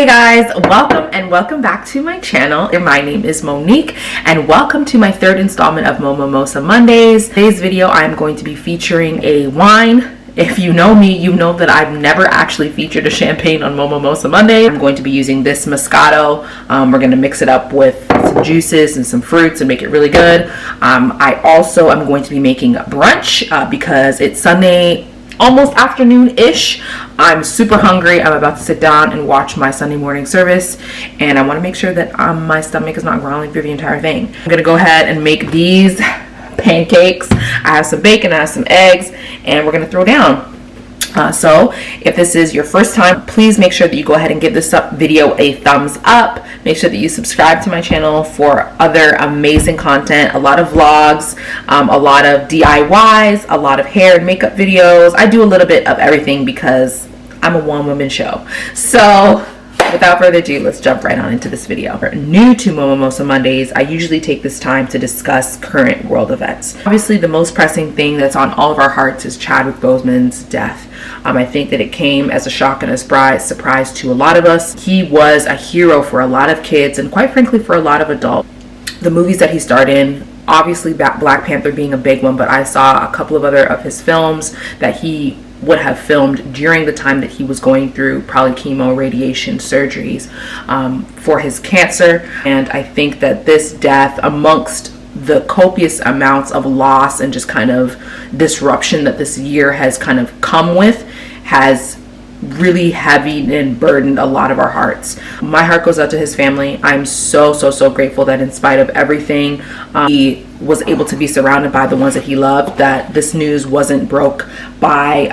Hey guys, welcome back to my channel. My name is Monique and welcome to my third installment of Moe Mimosa Mondays. Today's video I'm going to be featuring a wine. If you know me, you know that I've never actually featured a champagne on Moe Mimosa Monday. I'm going to be using this Moscato. We're going to mix it up with some juices and some fruits and make it really good. I also am going to be making brunch because it's Sunday, almost afternoon-ish. I'm super hungry. I'm about to sit down and watch my Sunday morning service, and I want to make sure that my stomach is not growling through the entire thing. I'm gonna go ahead and make these pancakes. I have some bacon, I have some eggs, and we're gonna throw down. So if this is your first time, please make sure that you go ahead and give this video a thumbs up. Make sure that you subscribe to my channel for other amazing content, a lot of vlogs, a lot of DIYs, a lot of hair and makeup videos. I do a little bit of everything because I'm a one-woman show. So without further ado, let's jump right on into this video. If you're new to Moe Mimosa Mondays, I usually take this time to discuss current world events. Obviously, the most pressing thing that's on all of our hearts is Chadwick Boseman's death. I think that it came as a shock and a surprise to a lot of us. He was a hero for a lot of kids and quite frankly for a lot of adults. The movies that he starred in, obviously Black Panther being a big one, but I saw a couple of other of his films that he would have filmed during the time that he was going through probably chemo, radiation, surgeries for his cancer. And I think that this death, amongst the copious amounts of loss and just kind of disruption that this year has kind of come with, has really heavy and burdened a lot of our hearts. My heart goes out to his family. I'm so grateful that in spite of everything, he was able to be surrounded by the ones that he loved, that this news wasn't broke by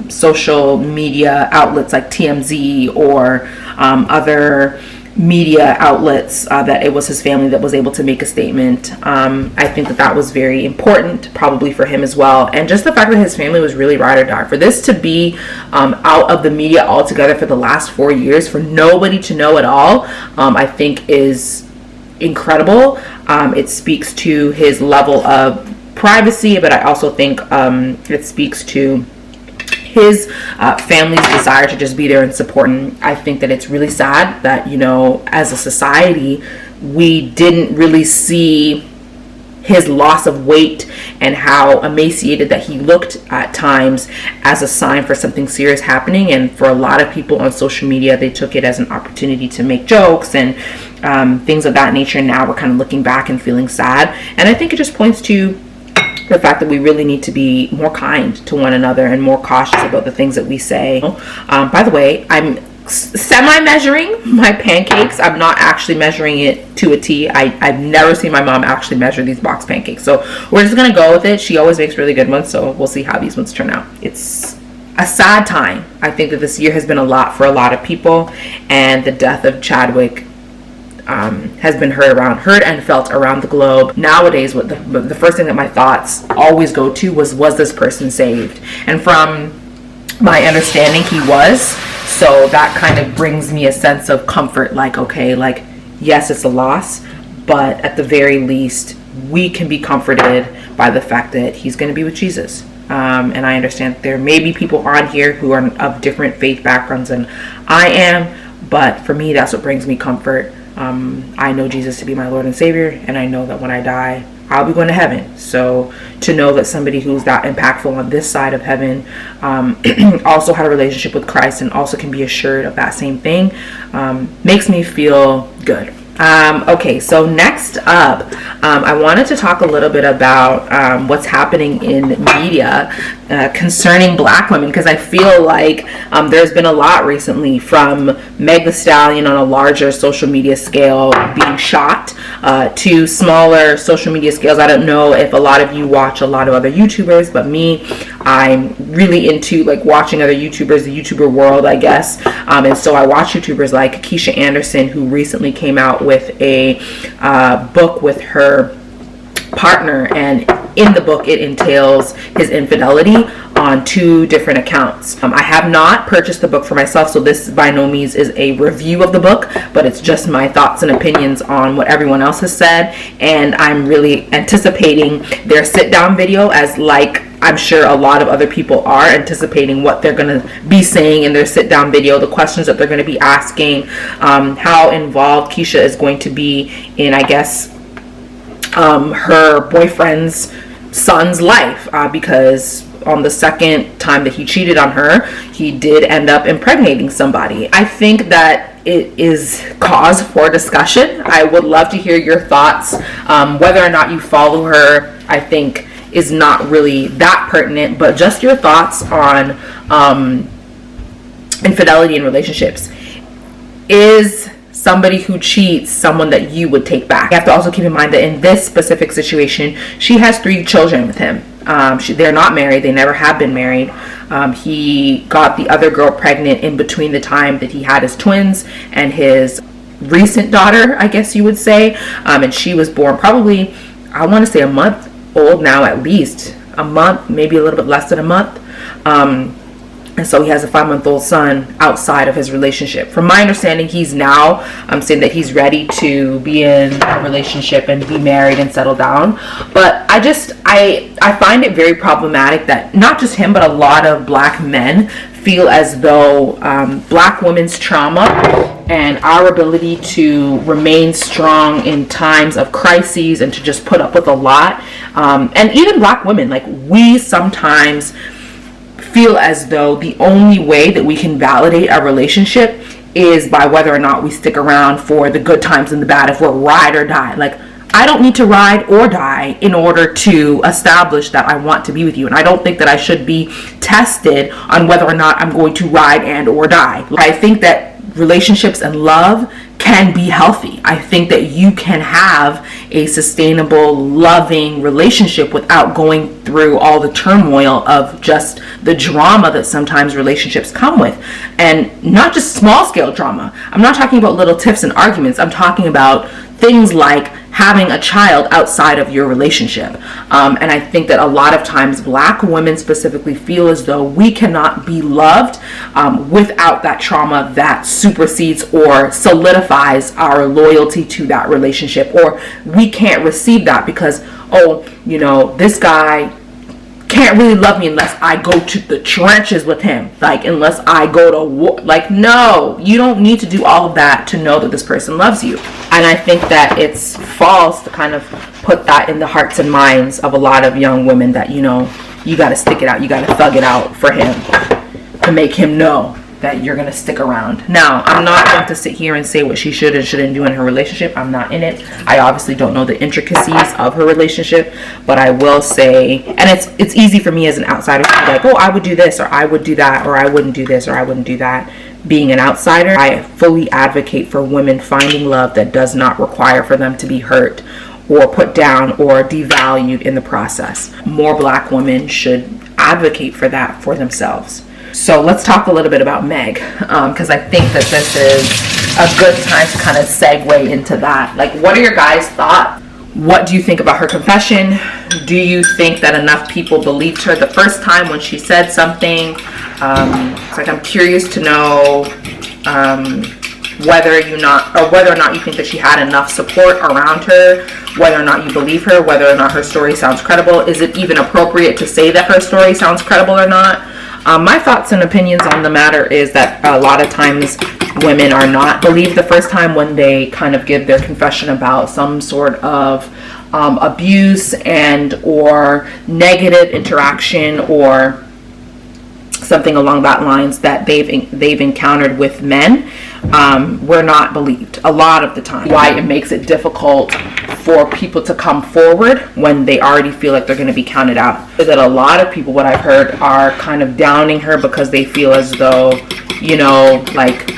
social media outlets like TMZ or other media outlets, that it was his family that was able to make a statement. I think that that was very important, probably for him as well, and just the fact that his family was really ride or die. For this to be out of the media altogether for the last 4 years, for nobody to know at all, I think is incredible. It speaks to his level of privacy, but I also think it speaks to his family's desire to just be there and support. And I think that it's really sad that, you know, as a society, we didn't really see his loss of weight and how emaciated that he looked at times as a sign for something serious happening. And for a lot of people on social media, they took it as an opportunity to make jokes and things of that nature. Now we're kind of looking back and feeling sad. And I think it just points to the fact that we really need to be more kind to one another and more cautious about the things that we say. By the way, I'm semi-measuring my pancakes. I'm not actually measuring it to a T. I've never seen my mom actually measure these box pancakes. So we're just going to go with it. She always makes really good ones, so we'll see how these ones turn out. It's a sad time. I think that this year has been a lot for a lot of people, and the death of Chadwick has been heard and felt around the globe. Nowadays, what the first thing that my thoughts always go to was this person saved? And from my understanding, he was. So that kind of brings me a sense of comfort, like, okay, like, yes, it's a loss, but at the very least, we can be comforted by the fact that he's going to be with Jesus. And I understand there may be people on here who are of different faith backgrounds than I am, but for me, that's what brings me comfort. I know Jesus to be my Lord and Savior, and I know that when I die, I'll be going to heaven. So to know that somebody who's that impactful on this side of heaven also had a relationship with Christ and also can be assured of that same thing makes me feel good. Okay, so next up, I wanted to talk a little bit about what's happening in media concerning Black women, because I feel like there's been a lot recently, from Meg the Stallion on a larger social media scale being shot to smaller social media scales. I don't know if a lot of you watch a lot of other YouTubers, but me, I'm really into like watching other YouTubers, the YouTuber world, I guess. And so I watch YouTubers like Keesha Anderson, who recently came out with a book with her partner, and in the book it entails his infidelity on 2 different accounts. I have not purchased the book for myself, so this by no means is a review of the book, but it's just my thoughts and opinions on what everyone else has said. And I'm really anticipating their sit down video, as like I'm sure a lot of other people are anticipating what they're going to be saying in their sit down video, the questions that they're going to be asking, how involved Keesha is going to be in, I guess, her boyfriend's son's life, because on the second time that he cheated on her, he did end up impregnating somebody. I think that it is cause for discussion. I would love to hear your thoughts. Whether or not you follow her, I think is not really that pertinent, but just your thoughts on infidelity in relationships. Is somebody who cheats someone that you would take back? You have to also keep in mind that in this specific situation, she has 3 children with him. They're not married. They never have been married. He got the other girl pregnant in between the time that he had his twins and his recent daughter, I guess you would say. And she was born probably, I want to say, a month old now, at least a month, maybe a little bit less than a month. And so he has a 5-month-old son outside of his relationship. From my understanding, he's now saying that he's ready to be in a relationship and be married and settle down. But I find it very problematic that not just him, but a lot of black men feel as though black women's trauma and our ability to remain strong in times of crises and to just put up with a lot, and even black women, like, we sometimes feel as though the only way that we can validate our relationship is by whether or not we stick around for the good times and the bad, if we're ride or die. Like, I don't need to ride or die in order to establish that I want to be with you. And I don't think that I should be tested on whether or not I'm going to ride and or die. I think that relationships and love can be healthy. I think that you can have a sustainable, loving relationship without going through all the turmoil of just the drama that sometimes relationships come with. And not just small scale drama. I'm not talking about little tiffs and arguments. I'm talking about things like having a child outside of your relationship. And I think that a lot of times black women specifically feel as though we cannot be loved without that trauma that supersedes or solidifies our loyalty to that relationship. Or we can't receive that because, oh, you know, this guy can't really love me unless I go to the trenches with him, like, unless I go to war. Like, no, you don't need to do all of that to know that this person loves you. And I think that it's false to kind of put that in the hearts and minds of a lot of young women that, you know, you got to stick it out, you got to thug it out for him to make him know that you're going to stick around. Now, I'm not going to sit here and say what she should and shouldn't do in her relationship. I'm not in it. I obviously don't know the intricacies of her relationship, but I will say, and it's easy for me as an outsider to be like, oh, I would do this, or I would do that, or I wouldn't do this, or I wouldn't do that. Being an outsider, I fully advocate for women finding love that does not require for them to be hurt or put down or devalued in the process. More black women should advocate for that for themselves. So let's talk a little bit about Meg, because I think that this is a good time to kind of segue into that. Like, what are your guys' thoughts? What do you think about her confession? Do you think that enough people believed her the first time when she said something? It's like, I'm curious to know whether or not you think that she had enough support around her, whether or not you believe her, whether or not her story sounds credible. Is it even appropriate to say that her story sounds credible or not? My thoughts and opinions on the matter is that a lot of times women are not believed the first time when they kind of give their confession about some sort of abuse and or negative interaction or something along that lines that they've encountered with men. We're not believed a lot of the time. Why it makes it difficult for people to come forward when they already feel like they're going to be counted out. That a lot of people, what I've heard, are kind of downing her because they feel as though, you know, like,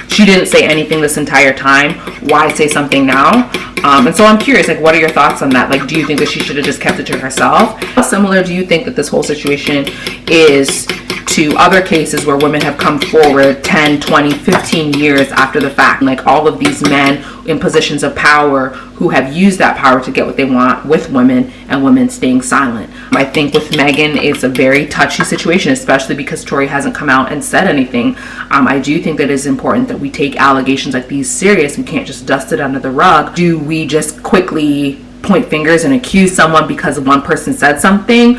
she didn't say anything this entire time. Why say something now? And so I'm curious, like, what are your thoughts on that? Like, do you think that she should have just kept it to herself? How similar do you think that this whole situation is to other cases where women have come forward 10, 20, 15 years after the fact? Like, all of these men in positions of power who have used that power to get what they want with women, and women staying silent. I think with Megan, it's a very touchy situation, especially because Tory hasn't come out and said anything. I do think that it's important that we take allegations like these serious. We can't just dust it under the rug. Do we just quickly point fingers and accuse someone because one person said something.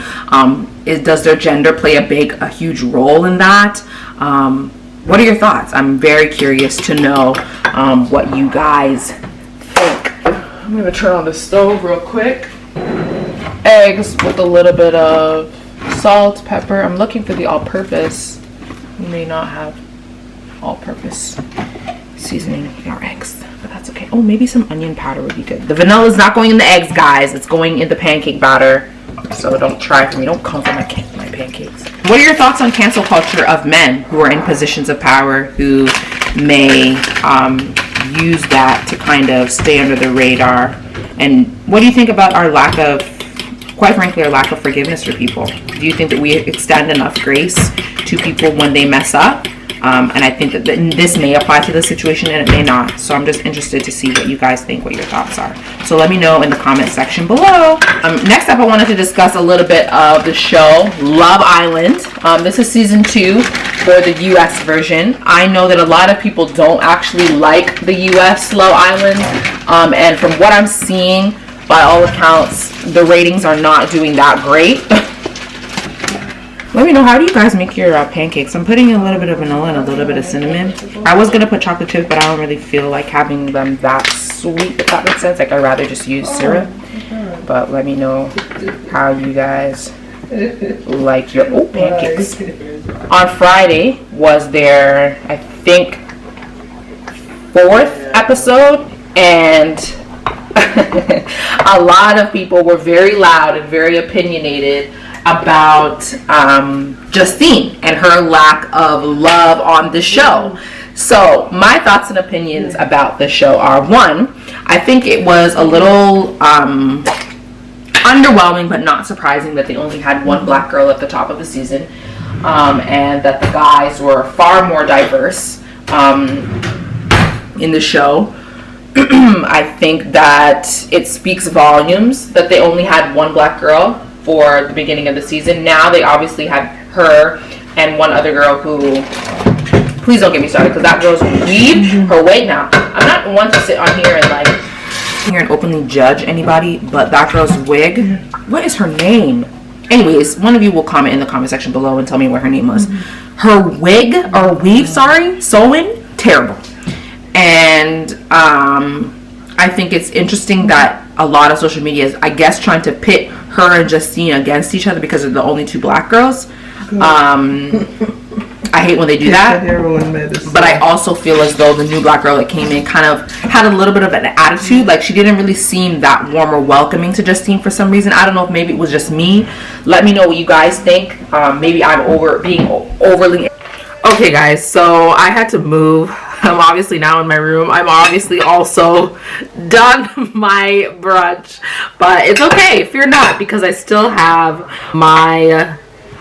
Does their gender play a huge role in that? What are your thoughts? I'm very curious to know what you guys think. I'm gonna turn on the stove real quick. Eggs with a little bit of salt, pepper. I'm looking for the all-purpose. We may not have all-purpose seasoning in our eggs, but that's okay. Oh, maybe some onion powder would be good. The vanilla is not going in the eggs, guys. It's going in the pancake batter. So don't try for me. Don't come for my pancakes. What are your thoughts on cancel culture of men who are in positions of power who may use that to kind of stay under the radar? And what do you think about our lack of, quite frankly, our lack of forgiveness for people? Do you think that we extend enough grace to people when they mess up? And I think that this may apply to the situation and it may not. So I'm just interested to see what you guys think, what your thoughts are. So let me know in the comment section below. Next up, I wanted to discuss a little bit of the show Love Island. This is season 2 for the US version. I know that a lot of people don't actually like the US Love Island. And from what I'm seeing, by all accounts, the ratings are not doing that great. Let me know, how do you guys make your pancakes? I'm putting in a little bit of vanilla and a little bit of cinnamon. I was going to put chocolate chips, but I don't really feel like having them that sweet, if that makes sense. Like, I'd rather just use syrup. But let me know how you guys like your pancakes. On Friday was their, I think, 4th episode. And a lot of people were very loud and very opinionated about Justine and her lack of love on the show. So my thoughts and opinions about the show are, 1, I think it was a little underwhelming but not surprising that they only had one black girl at the top of the season, and that the guys were far more diverse in the show. I think that it speaks volumes that they only had one black girl for the beginning of the season. Now they obviously had her and one other girl who, please don't get me started, because that girl's weave, her wig. Now, I'm not one to sit on here and openly judge anybody, but that girl's wig, what is her name? Anyways, one of you will comment in the comment section below and tell me what her name was. Her wig, or weave, sorry, sewing, terrible. And I think it's interesting that a lot of social media is, I guess, trying to pit her and Justine against each other because they're the only 2 black girls. I hate when they do that. But I also feel as though the new black girl that came in kind of had a little bit of an attitude. Like, she didn't really seem that warm or welcoming to Justine for some reason. I don't know if maybe it was just me. Let me know what you guys think. Maybe I'm being overly... Okay, guys, so I had to move. I'm obviously now in my room. I'm obviously also done my brunch, but it's okay, fear not, because I still have my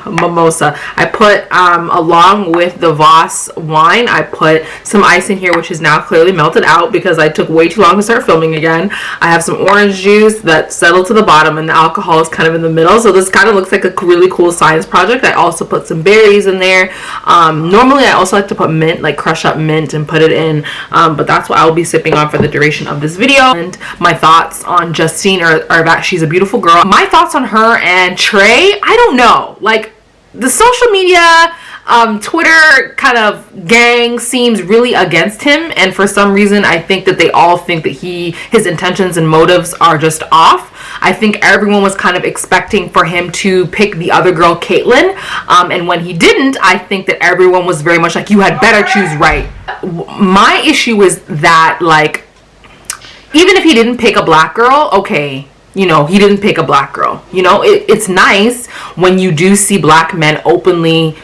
mimosa. I put along with the Voss wine, I put some ice in here, which is now clearly melted out because I took way too long to start filming again. I have some orange juice that settled to the bottom and the alcohol is kind of in the middle, so this kind of looks like a really cool science project. I also put some berries in there. Normally I also like to put mint, like crush up mint and put it in, but that's what I will be sipping on for the duration of this video. And my thoughts on Justine are that she's a beautiful girl. My thoughts on her and Trey, I don't know, like, the social media, Twitter kind of gang seems really against him, and for some reason I think that they all think that his intentions and motives are just off. I think everyone was kind of expecting for him to pick the other girl, Caitlyn, and when he didn't, I think that everyone was very much like, you had better choose right. My issue is that, like, even if he didn't pick a black girl, okay, you know, he didn't pick a black girl. You know, it's nice when you do see black men openly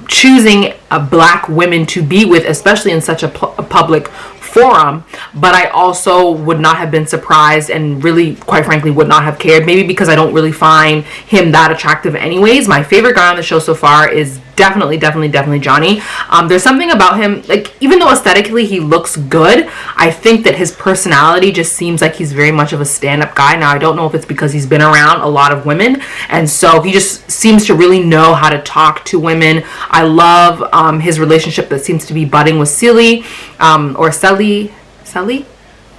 choosing black women to be with, especially in such a public forum. But I also would not have been surprised and really, quite frankly, would not have cared. Maybe because I don't really find him that attractive anyways. My favorite guy on the show so far is definitely Johnny. There's something about him, like, even though aesthetically he looks good, I think that his personality just seems like he's very much of a stand-up guy. Now, I don't know if it's because he's been around a lot of women, and so he just seems to really know how to talk to women. I love his relationship that seems to be budding with Celie, or Sally?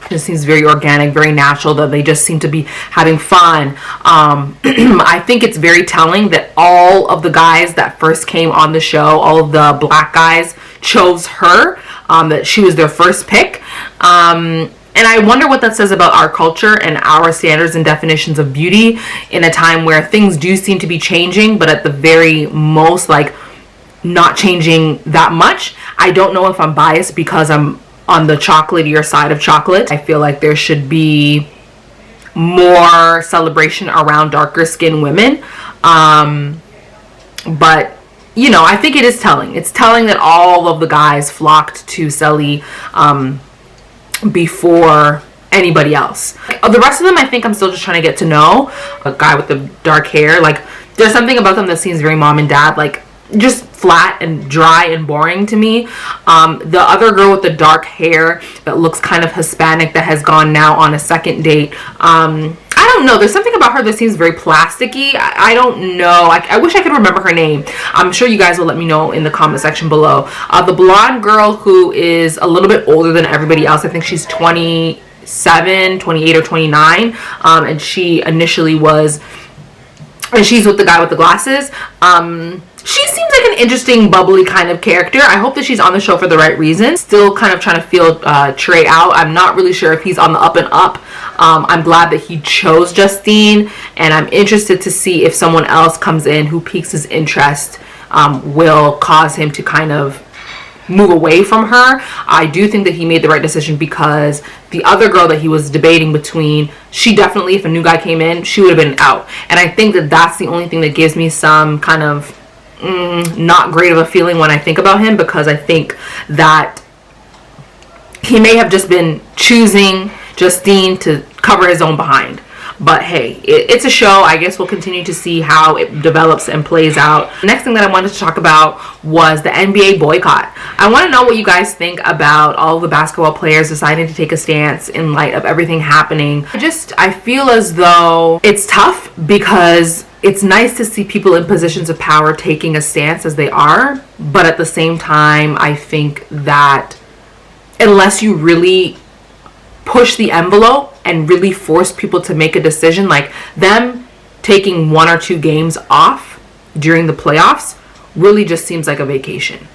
It seems very organic, very natural, that they just seem to be having fun. I think it's very telling that all of the guys that first came on the show, all of the black guys, chose her, that she was their first pick. And I wonder what that says about our culture and our standards and definitions of beauty in a time where things do seem to be changing, but at the very most, like, not changing that much. I don't know if I'm biased because I'm on the chocolatier side of chocolate. I feel like there should be more celebration around darker skinned women. But you know, I think it is telling. It's telling that all of the guys flocked to Selly before anybody else. The rest of them, I think I'm still just trying to get to know. A guy with the dark hair, like, there's something about them that seems very mom and dad, like just flat and dry and boring to me. The other girl with the dark hair that looks kind of Hispanic that has gone now on a second date, I don't know, there's something about her that seems very plasticky. I don't know. I wish I could remember her name. I'm sure you guys will let me know in the comment section below. The blonde girl who is a little bit older than everybody else, I think she's 28 or 29, and she initially was, and she's with the guy with the glasses. She seems like an interesting, bubbly kind of character. I hope that she's on the show for the right reason. Still kind of trying to feel Trey out. I'm not really sure if he's on the up and up. I'm glad that he chose Justine, and I'm interested to see if someone else comes in who piques his interest, will cause him to kind of move away from her. I do think that he made the right decision, because the other girl that he was debating between, she definitely, if a new guy came in, she would have been out. And I think that that's the only thing that gives me some kind of not great of a feeling when I think about him, because I think that he may have just been choosing Justine to cover his own behind. But hey, it's a show. I guess we'll continue to see how it develops and plays out. The next thing that I wanted to talk about was the NBA boycott. I want to know what you guys think about all the basketball players deciding to take a stance in light of everything happening. I feel as though it's tough, because it's nice to see people in positions of power taking a stance as they are. But at the same time, I think that unless you really push the envelope and really force people to make a decision, like them taking 1 or 2 games off during the playoffs really just seems like a vacation.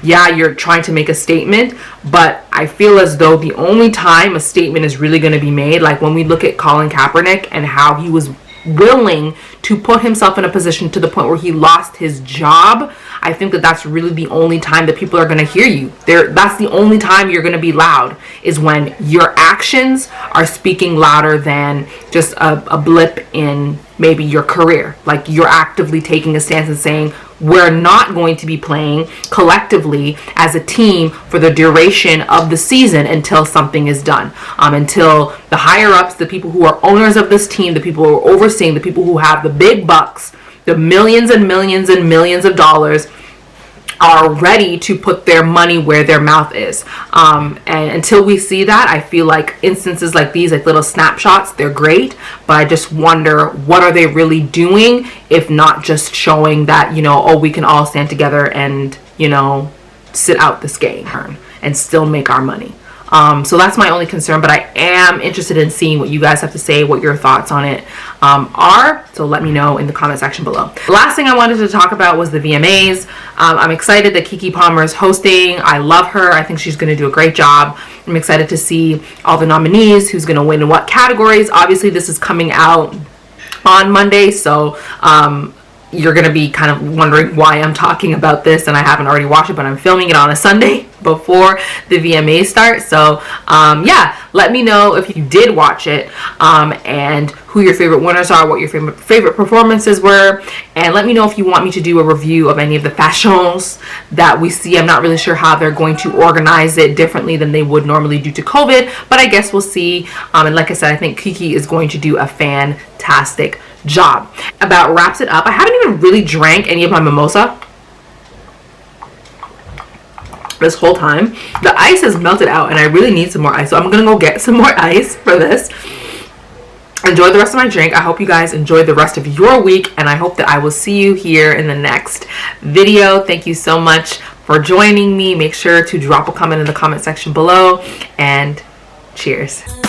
Yeah, you're trying to make a statement, but I feel as though the only time a statement is really going to be made, like when we look at Colin Kaepernick and how he was willing to put himself in a position to the point where he lost his job, I think that that's really the only time that people are going to hear you. That's the only time you're going to be loud, is when your actions are speaking louder than just a blip in maybe your career. Like, you're actively taking a stance and saying, we're not going to be playing collectively as a team for the duration of the season until something is done. Until the higher ups, the people who are owners of this team, the people who are overseeing, the people who have the big bucks, the millions and millions and millions of dollars, are ready to put their money where their mouth is. And until we see that, I feel like instances like these, like little snapshots, they're great, but I just wonder, what are they really doing, if not just showing that, you know, oh, we can all stand together and, you know, sit out this game and still make our money. So that's my only concern, but I am interested in seeing what you guys have to say, what your thoughts on it are. So let me know in the comment section below. The last thing I wanted to talk about was the VMAs. I'm excited that Keke Palmer is hosting. I love her. I think she's going to do a great job. I'm excited to see all the nominees, who's going to win in what categories. Obviously, this is coming out on Monday, so you're going to be kind of wondering why I'm talking about this and I haven't already watched it, but I'm filming it on a Sunday before the VMA start. So yeah, let me know if you did watch it, and who your favorite winners are, what your favorite performances were, and let me know if you want me to do a review of any of the fashions that we see. I'm not really sure how they're going to organize it differently than they would normally due to COVID, but I guess we'll see. And like I said, I think Keke is going to do a fantastic job. About wraps it up. I haven't even really drank any of my mimosa this whole time. The ice has melted out and I really need some more ice, so I'm gonna go get some more ice for this. Enjoy the rest of my drink. I hope you guys enjoy the rest of your week, and I hope that I will see you here in the next video. Thank you so much for joining me. Make sure to drop a comment in the comment section below, and Cheers.